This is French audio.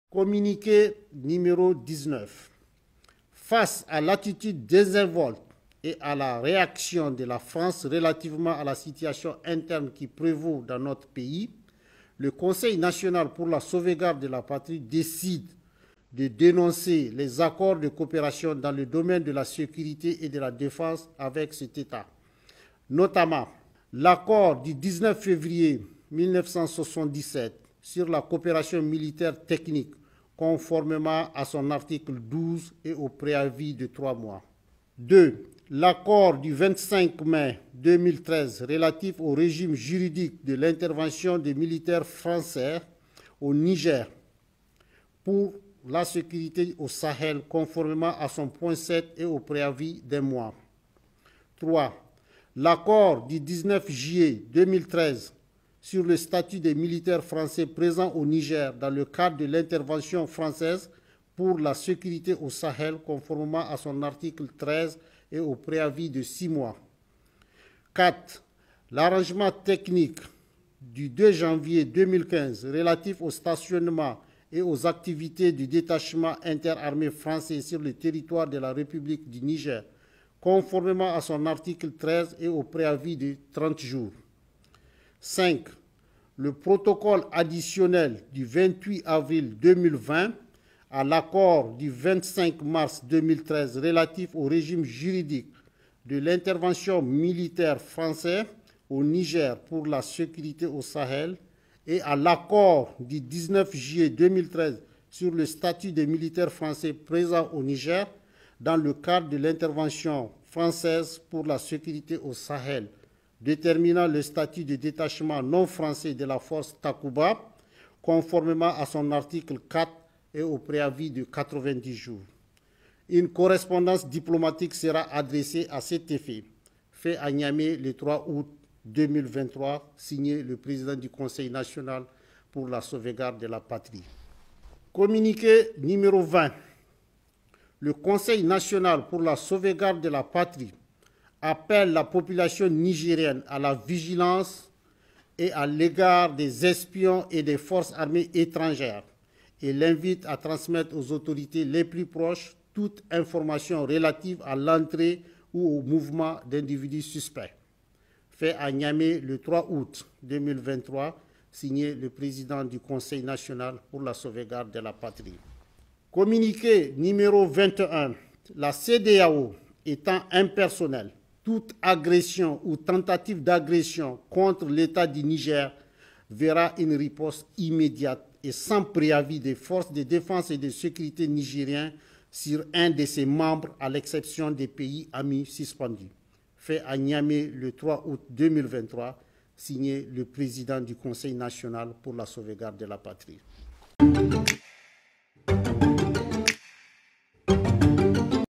Communiqué numéro 19. Face à l'attitude désinvolte et à la réaction de la France relativement à la situation interne qui prévaut dans notre pays, le Conseil national pour la sauvegarde de la patrie décide de dénoncer les accords de coopération dans le domaine de la sécurité et de la défense avec cet État, notamment l'accord du 19 février 1977 sur la coopération militaire technique conformément à son article 12 et au préavis de 3 mois. 2. L'accord du 25 mai 2013 relatif au régime juridique de l'intervention des militaires français au Niger pour la sécurité au Sahel conformément à son point 7 et au préavis d'un mois. 3. L'accord du 19 juillet 2013 sur le statut des militaires français présents au Niger dans le cadre de l'intervention française pour la sécurité au Sahel conformément à son article 13 et au préavis de 6 mois. 4. L'arrangement technique du 2 janvier 2015 relatif au stationnement et aux activités du détachement interarmé français sur le territoire de la République du Niger, conformément à son article 13 et au préavis de 30 jours. 5. Le protocole additionnel du 28 avril 2020 à l'accord du 25 mars 2013 relatif au régime juridique de l'intervention militaire française au Niger pour la sécurité au Sahel et à l'accord du 19 juillet 2013 sur le statut des militaires français présents au Niger dans le cadre de l'intervention française pour la sécurité au Sahel, déterminant le statut de détachement non français de la force Takuba, conformément à son article 4 et au préavis de 90 jours. Une correspondance diplomatique sera adressée à cet effet, fait à Niamey le 3 août 2023, signé le président du Conseil national pour la sauvegarde de la patrie. Communiqué numéro 20. Le Conseil national pour la sauvegarde de la patrie appelle la population nigérienne à la vigilance et à l'égard des espions et des forces armées étrangères et l'invite à transmettre aux autorités les plus proches toute information relative à l'entrée ou au mouvement d'individus suspects. Fait à Niamey le 3 août 2023, signé le président du Conseil national pour la sauvegarde de la patrie. Communiqué numéro 21. La CEDEAO étant impersonnelle, toute agression ou tentative d'agression contre l'État du Niger verra une riposte immédiate et sans préavis des forces de défense et de sécurité nigériennes sur un de ses membres, à l'exception des pays amis suspendus. Fait à Niamey le 3 août 2023, signé le président du Conseil national pour la sauvegarde de la patrie.